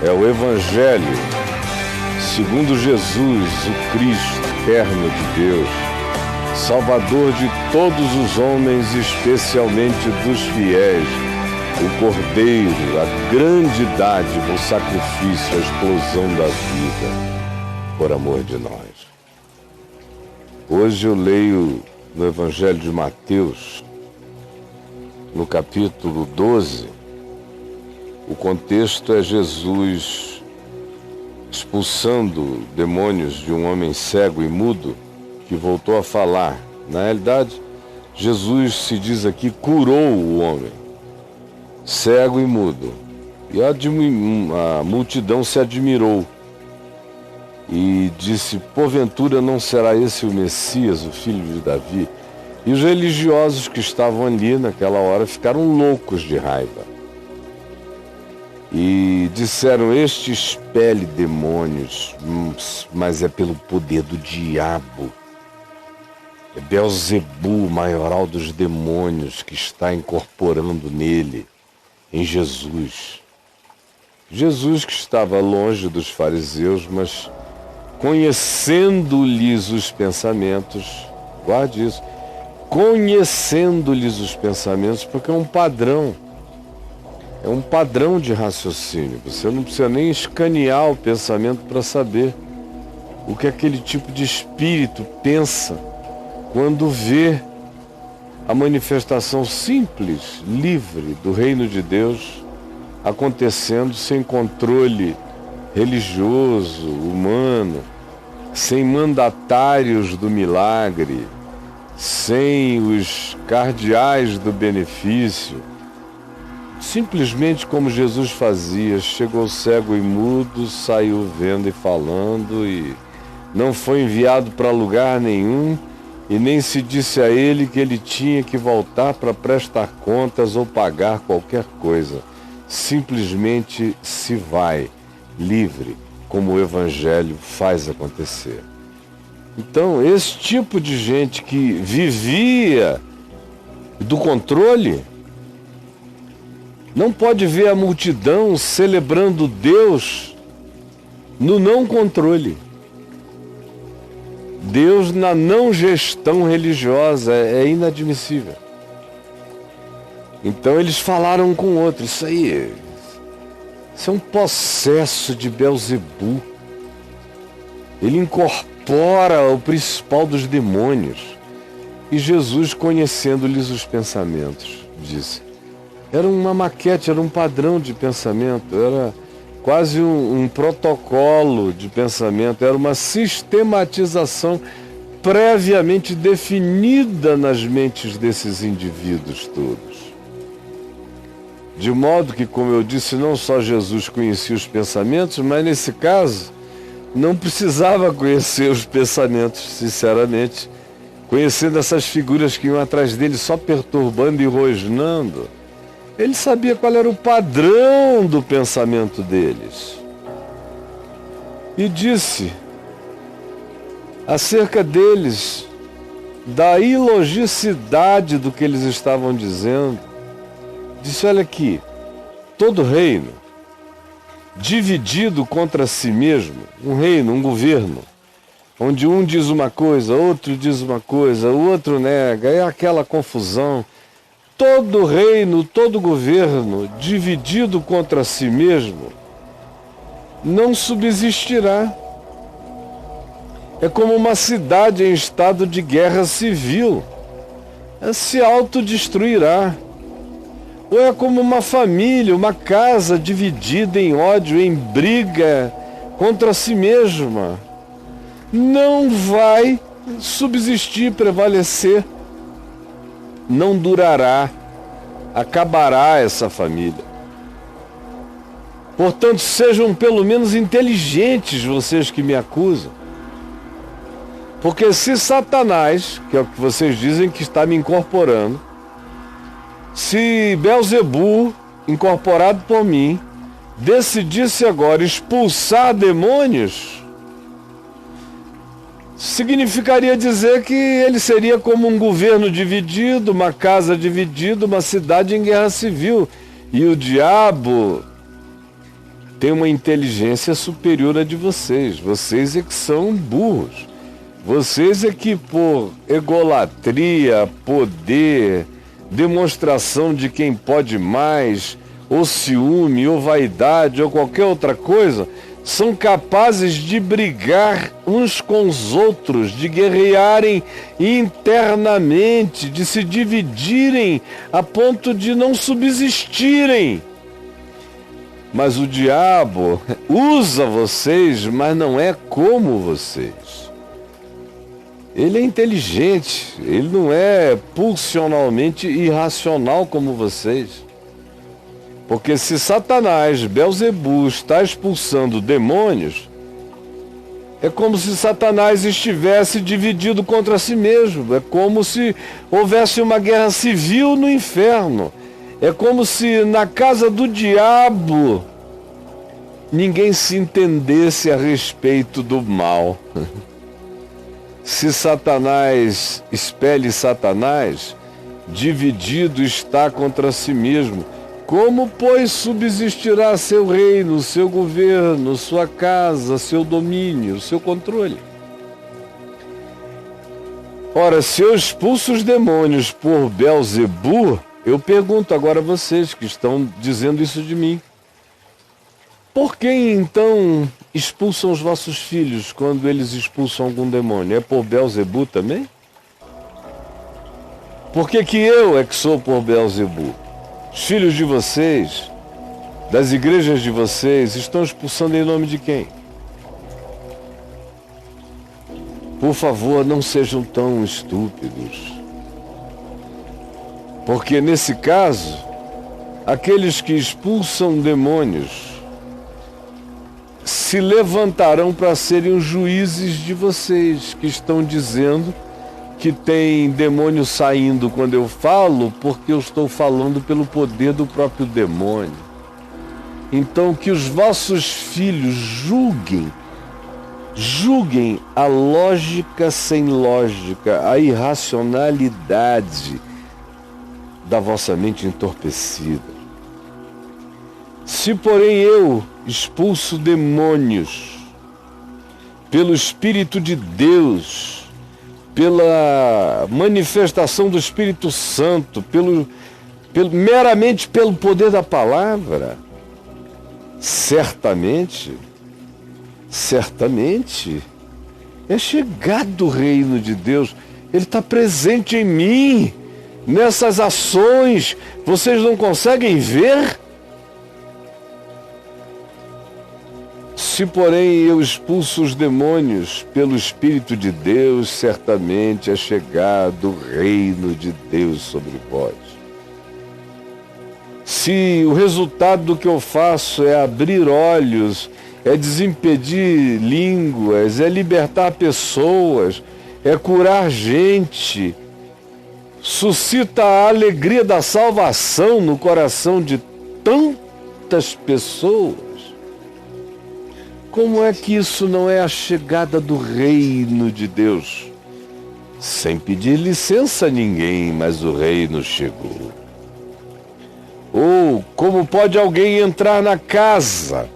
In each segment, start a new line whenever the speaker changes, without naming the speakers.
é o Evangelho segundo Jesus, o Cristo, eterno de Deus, Salvador de todos os homens, especialmente dos fiéis, o Cordeiro, a grande dádiva, o sacrifício, a explosão da vida, por amor de nós. Hoje eu leio no Evangelho de Mateus, no capítulo 12, o contexto é Jesus expulsando demônios de um homem cego e mudo que voltou a falar. Na realidade, Jesus, se diz aqui, curou o homem cego e mudo. E a multidão se admirou e disse: porventura não será esse o Messias, o filho de Davi? E os religiosos que estavam ali naquela hora ficaram loucos de raiva. E disseram: este expele demônios, mas é pelo poder do diabo. É Beelzebu, o maioral dos demônios, que está incorporando nele, em Jesus. Jesus, que estava longe dos fariseus, mas conhecendo-lhes os pensamentos, guarde isso, conhecendo-lhes os pensamentos, porque é um padrão de raciocínio. Você não precisa nem escanear o pensamento para saber o que aquele tipo de espírito pensa quando vê a manifestação simples, livre do reino de Deus acontecendo sem controle religioso, humano, sem mandatários do milagre, sem os cardeais do benefício. Simplesmente como Jesus fazia, chegou cego e mudo, saiu vendo e falando, e não foi enviado para lugar nenhum, e nem se disse a ele que ele tinha que voltar para prestar contas ou pagar qualquer coisa. Simplesmente se vai, livre, como o Evangelho faz acontecer. Então, esse tipo de gente que vivia do controle não pode ver a multidão celebrando Deus no não controle. Deus na não gestão religiosa é inadmissível. Então eles falaram um com o outro: isso é um possesso de Beelzebu. Ele incorpora o principal dos demônios. E Jesus, conhecendo-lhes os pensamentos, disse: era uma maquete, era um padrão de pensamento, era quase um protocolo de pensamento, era uma sistematização previamente definida nas mentes desses indivíduos todos. De modo que, como eu disse, não só Jesus conhecia os pensamentos, mas nesse caso não precisava conhecer os pensamentos, sinceramente, conhecendo essas figuras que iam atrás dele só perturbando e rosnando. Ele sabia qual era o padrão do pensamento deles. E disse acerca deles, da ilogicidade do que eles estavam dizendo, disse: olha aqui, todo reino dividido contra si mesmo, um reino, um governo, onde um diz uma coisa, outro diz uma coisa, o outro nega, é aquela confusão. Todo reino, todo governo dividido contra si mesmo não subsistirá. É como uma cidade em estado de guerra civil, se autodestruirá. Ou é como uma família, uma casa dividida em ódio, em briga contra si mesma. Não vai subsistir, prevalecer. Não durará, acabará essa família. Portanto, sejam pelo menos inteligentes vocês que me acusam. Porque se Satanás, que é o que vocês dizem que está me incorporando, se Beelzebu, incorporado por mim, decidisse agora expulsar demônios, significaria dizer que ele seria como um governo dividido, uma casa dividida, uma cidade em guerra civil. E o diabo tem uma inteligência superior à de vocês. Vocês é que são burros. Vocês é que, por egolatria, poder, demonstração de quem pode mais, ou ciúme, ou vaidade, ou qualquer outra coisa, são capazes de brigar uns com os outros, de guerrearem internamente, de se dividirem a ponto de não subsistirem. Mas o diabo usa vocês, mas não é como vocês. Ele é inteligente, ele não é pulsionalmente irracional como vocês. Porque se Satanás, Belzebu, está expulsando demônios, é como se Satanás estivesse dividido contra si mesmo. É como se houvesse uma guerra civil no inferno. É como se na casa do diabo ninguém se entendesse a respeito do mal. Se Satanás expele Satanás, dividido está contra si mesmo. Como, pois, subsistirá seu reino, seu governo, sua casa, seu domínio, seu controle? Ora, se eu expulso os demônios por Belzebu, eu pergunto agora a vocês que estão dizendo isso de mim. Por que então expulsam os vossos filhos quando eles expulsam algum demônio? É por Belzebu também? Por que eu é que sou por Belzebu? Os filhos de vocês, das igrejas de vocês, estão expulsando em nome de quem? Por favor, não sejam tão estúpidos. Porque nesse caso, aqueles que expulsam demônios se levantarão para serem os juízes de vocês, que estão dizendo que tem demônio saindo quando eu falo, porque eu estou falando pelo poder do próprio demônio. Então que os vossos filhos julguem a lógica sem lógica, a irracionalidade da vossa mente entorpecida. Se, porém, eu expulso demônios pelo Espírito de Deus, pela manifestação do Espírito Santo, meramente pelo poder da palavra, certamente, é chegado o reino de Deus. Ele está presente em mim, nessas ações. Vocês não conseguem ver? Se, porém, eu expulso os demônios pelo Espírito de Deus, certamente é chegado o reino de Deus sobre vós. Se o resultado do que eu faço é abrir olhos, é desimpedir línguas, é libertar pessoas, é curar gente, suscita a alegria da salvação no coração de tantas pessoas, como é que isso não é a chegada do reino de Deus? Sem pedir licença a ninguém, mas o reino chegou. Ou como pode alguém entrar na casa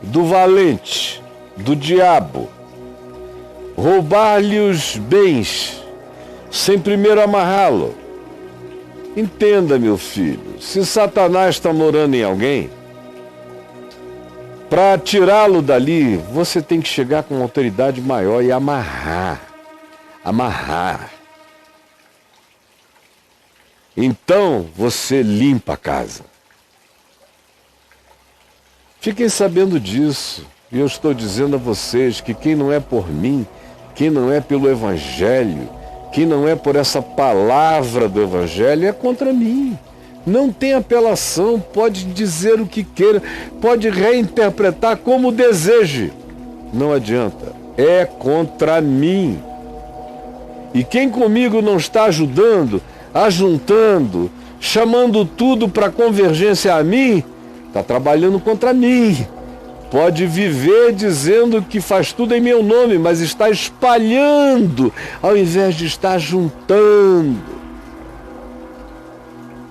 do valente, do diabo, roubar-lhe os bens, sem primeiro amarrá-lo? Entenda, meu filho, se Satanás está morando em alguém, para tirá-lo dali, você tem que chegar com uma autoridade maior e amarrar. Então você limpa a casa. Fiquem sabendo disso. E eu estou dizendo a vocês que quem não é por mim, quem não é pelo Evangelho, quem não é por essa palavra do Evangelho, é contra mim. Não tem apelação, pode dizer o que queira, pode reinterpretar como deseje. Não adianta, é contra mim. E quem comigo não está ajudando, ajuntando, chamando tudo para convergência a mim, está trabalhando contra mim. Pode viver dizendo que faz tudo em meu nome, mas está espalhando, ao invés de estar juntando.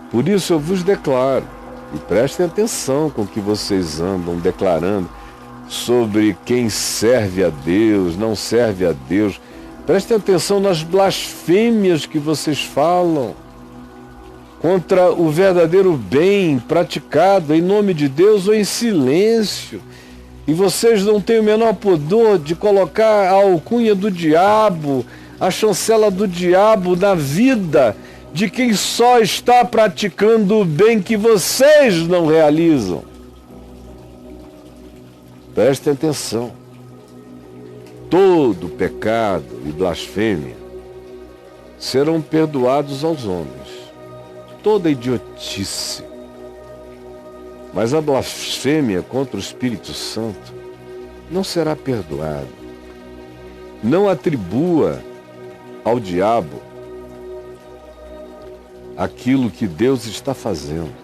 Por isso eu vos declaro, E prestem atenção com o que vocês andam declarando sobre quem serve a Deus, não serve a Deus. Prestem atenção nas blasfêmias que vocês falam contra o verdadeiro bem praticado em nome de Deus ou em silêncio. E vocês não têm o menor pudor de colocar a alcunha do diabo, a chancela do diabo na vida de quem só está praticando o bem que vocês não realizam. Prestem atenção. Todo pecado e blasfêmia serão perdoados aos homens. Toda idiotice. Mas a blasfêmia contra o Espírito Santo não será perdoada. Não atribua ao diabo aquilo que Deus está fazendo.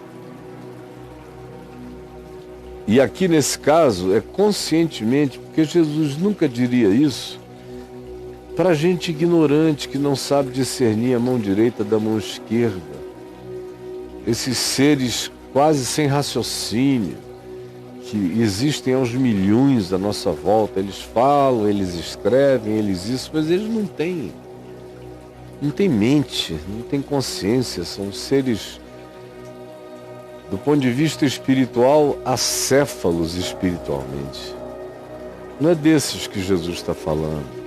E aqui nesse caso é conscientemente, porque Jesus nunca diria isso para gente ignorante que não sabe discernir a mão direita da mão esquerda. Esses seres quase sem raciocínio, que existem aos milhões à nossa volta. Eles falam, eles escrevem, eles isso, mas eles não têm mente, não têm consciência, são seres, do ponto de vista espiritual, acéfalos espiritualmente. Não é desses que Jesus está falando.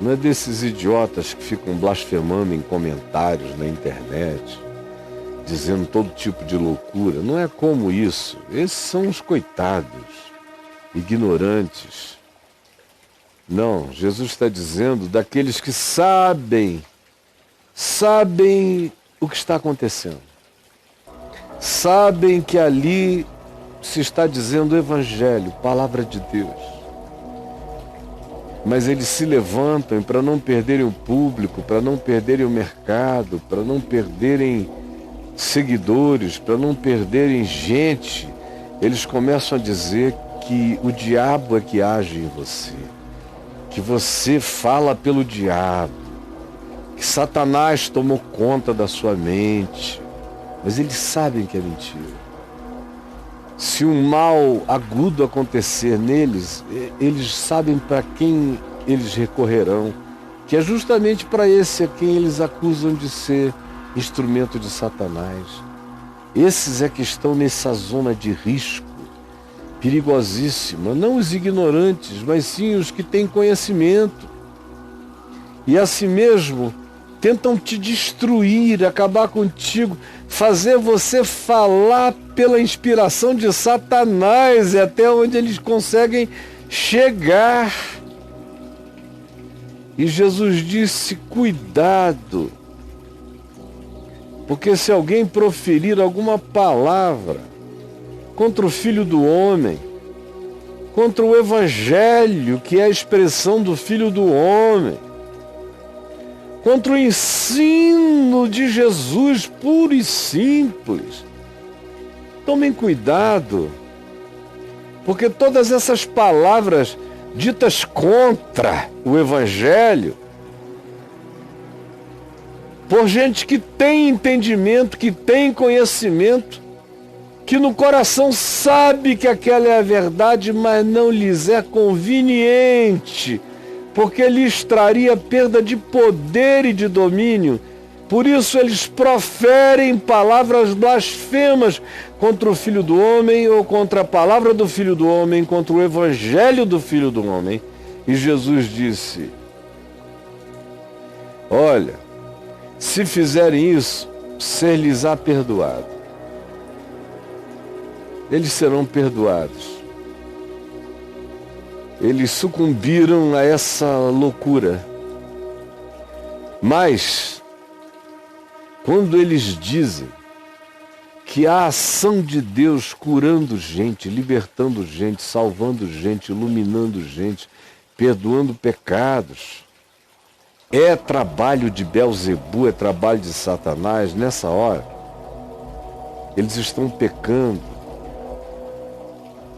Não é desses idiotas que ficam blasfemando em comentários na internet, dizendo todo tipo de loucura. Não é como isso. Esses são os coitados, ignorantes. Não, Jesus está dizendo daqueles que sabem o que está acontecendo. Sabem que ali se está dizendo o Evangelho, palavra de Deus. Mas eles se levantam para não perderem o público, para não perderem o mercado, para não perderem seguidores, para não perderem gente. Eles começam a dizer que o diabo é que age em você, que você fala pelo diabo, que Satanás tomou conta da sua mente. Mas eles sabem que é mentira. Se um mal agudo acontecer neles, eles sabem para quem eles recorrerão, que é justamente para esse a quem eles acusam de ser instrumento de Satanás. Esses é que estão nessa zona de risco perigosíssima, não os ignorantes, mas sim os que têm conhecimento. E assim mesmo tentam te destruir, acabar contigo, fazer você falar pela inspiração de Satanás, e até onde eles conseguem chegar. E Jesus disse: cuidado, porque se alguém proferir alguma palavra contra o Filho do Homem, contra o Evangelho, que é a expressão do Filho do Homem, contra o ensino de Jesus puro e simples, tomem cuidado, porque todas essas palavras ditas contra o Evangelho, por gente que tem entendimento, que tem conhecimento, que no coração sabe que aquela é a verdade, mas não lhes é conveniente, porque lhes traria perda de poder e de domínio. Por isso eles proferem palavras blasfemas contra o Filho do Homem, ou contra a palavra do Filho do Homem, contra o Evangelho do Filho do Homem. E Jesus disse: olha, se fizerem isso, ser-lhes-á perdoado. Eles serão perdoados. Eles sucumbiram a essa loucura. Mas, quando eles dizem que a ação de Deus curando gente, libertando gente, salvando gente, iluminando gente, perdoando pecados, é trabalho de Belzebu, é trabalho de Satanás, nessa hora, eles estão pecando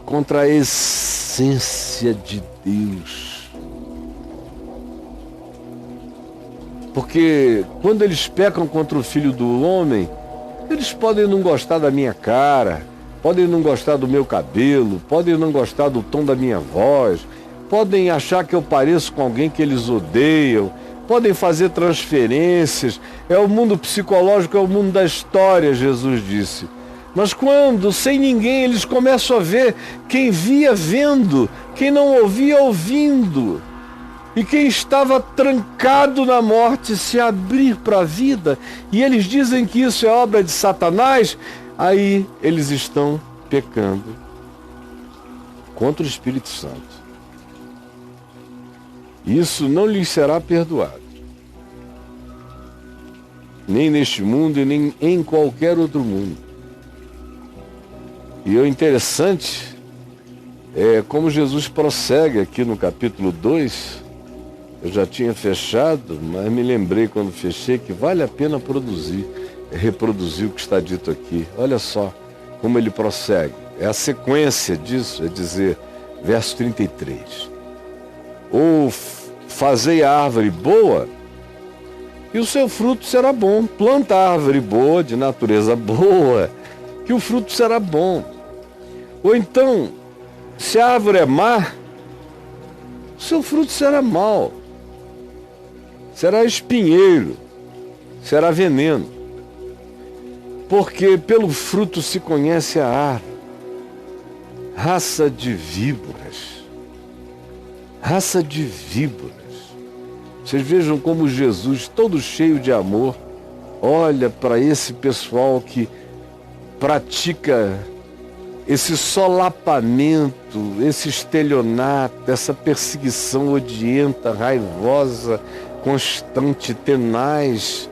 contra a essência de Deus. Porque quando eles pecam contra o Filho do Homem, Eles podem não gostar da minha cara, podem não gostar do meu cabelo, podem não gostar do tom da minha voz, podem achar que eu pareço com alguém que eles odeiam, podem fazer transferências. É o mundo psicológico, é o mundo da história, Jesus disse. Mas quando, sem ninguém, eles começam a ver, quem via vendo, quem não ouvia ouvindo, e quem estava trancado na morte se abrir para a vida, e eles dizem que isso é obra de Satanás, aí eles estão pecando contra o Espírito Santo. Isso não lhes será perdoado, nem neste mundo e nem em qualquer outro mundo. E o interessante é como Jesus prossegue aqui no capítulo 2. Eu já tinha fechado, mas me lembrei quando fechei que vale a pena reproduzir o que está dito aqui. Olha só como ele prossegue. É a sequência disso, é dizer, verso 33. Ou fazei a árvore boa, e o seu fruto será bom. Planta a árvore boa, de natureza boa, que o fruto será bom. Ou então, se a árvore é má, o seu fruto será mau. Será espinheiro, será veneno. Porque pelo fruto se conhece a árvore. Raça de víboras. Raça de víboras. Vocês vejam como Jesus, todo cheio de amor, olha para esse pessoal que pratica esse solapamento, esse estelionato, essa perseguição odienta, raivosa, constante, tenaz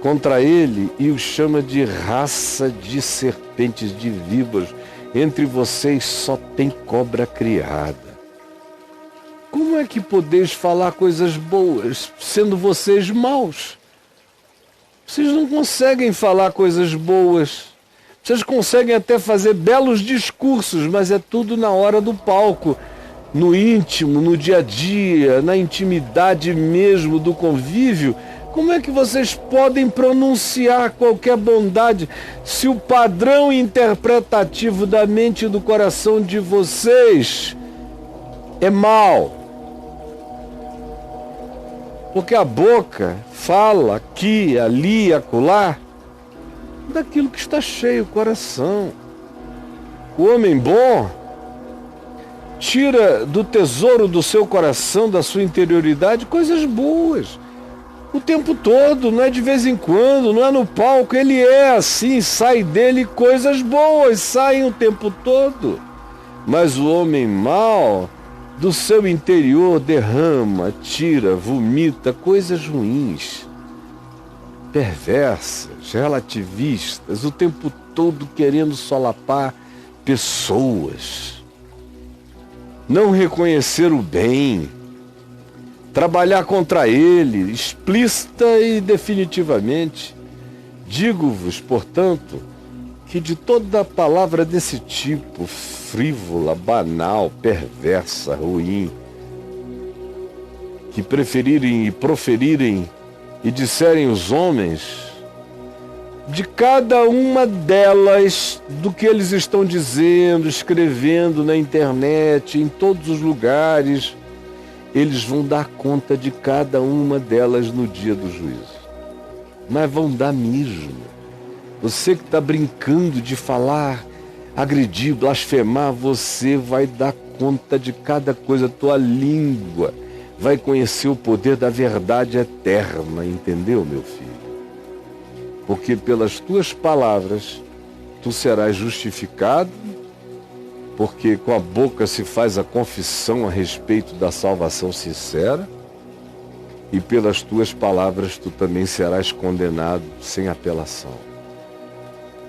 contra ele, e o chama de raça de serpentes, de víboras. Entre vocês só tem cobra criada. Como é que podeis falar coisas boas, sendo vocês maus? Vocês não conseguem falar coisas boas. Vocês conseguem até fazer belos discursos, mas é tudo na hora do palco, no íntimo, no dia a dia, na intimidade mesmo do convívio. Como é que vocês podem pronunciar qualquer bondade se o padrão interpretativo da mente e do coração de vocês é mau? Porque a boca fala aqui, ali, acolá, daquilo que está cheio o coração. O homem bom tira do tesouro do seu coração, da sua interioridade, coisas boas. O tempo todo, não é de vez em quando, não é no palco, ele é assim, sai dele coisas boas, saem o tempo todo. Mas o homem mau, do seu interior, derrama, tira, vomita coisas ruins, perversas, relativistas, o tempo todo querendo solapar pessoas, não reconhecer o bem, trabalhar contra ele, explícita e definitivamente. Digo-vos, portanto, que de toda palavra desse tipo, frívola, banal, perversa, ruim, que preferirem e proferirem e disserem os homens, de cada uma delas, do que eles estão dizendo, escrevendo na internet, em todos os lugares, eles vão dar conta de cada uma delas no dia do juízo. Mas vão dar mesmo. Você que está brincando de falar, agredir, blasfemar, você vai dar conta de cada coisa. Tua língua vai conhecer o poder da verdade eterna, entendeu, meu filho? Porque pelas tuas palavras tu serás justificado, porque com a boca se faz a confissão a respeito da salvação sincera, e pelas tuas palavras tu também serás condenado sem apelação.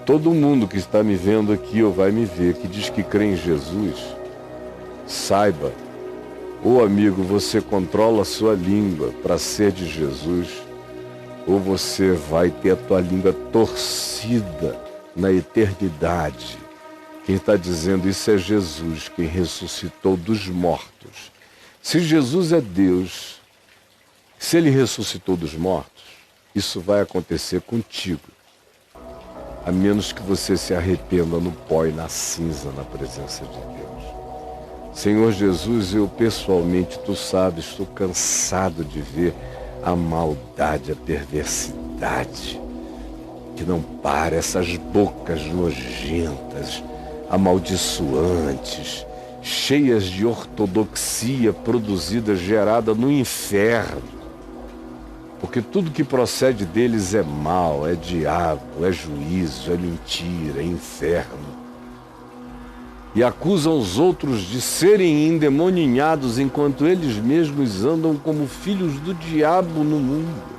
Todo mundo que está me vendo aqui ou vai me ver, que diz que crê em Jesus, saiba, ou amigo, você controla a sua língua para ser de Jesus, ou você vai ter a tua língua torcida na eternidade. Quem está dizendo isso é Jesus, quem ressuscitou dos mortos. Se Jesus é Deus, se Ele ressuscitou dos mortos, isso vai acontecer contigo. a menos que você se arrependa no pó e na cinza na presença de Deus. Senhor Jesus, eu pessoalmente, tu sabes, estou cansado de ver a maldade, a perversidade que não para, essas bocas nojentas, amaldiçoantes, cheias de ortodoxia produzida, gerada no inferno. Porque tudo que procede deles é mal, é diabo, é juízo, é mentira, é inferno. E acusam os outros de serem endemoninhados enquanto eles mesmos andam como filhos do diabo no mundo.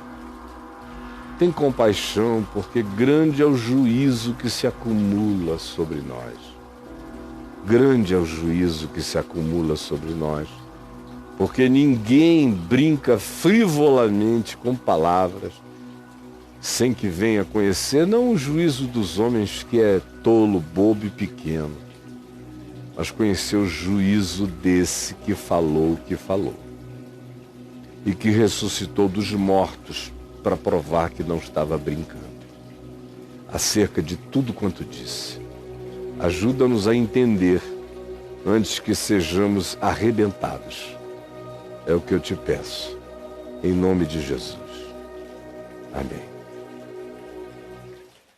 Tem compaixão, porque grande é o juízo que se acumula sobre nós. Grande é o juízo que se acumula sobre nós, porque ninguém brinca frivolamente com palavras sem que venha conhecer não o juízo dos homens, que é tolo, bobo e pequeno, mas conhecer o juízo desse que falou o que falou e que ressuscitou dos mortos para provar que não estava brincando acerca de tudo quanto disse. Ajuda-nos a entender antes que sejamos arrebentados. É o que eu te peço, em nome de Jesus. Amém.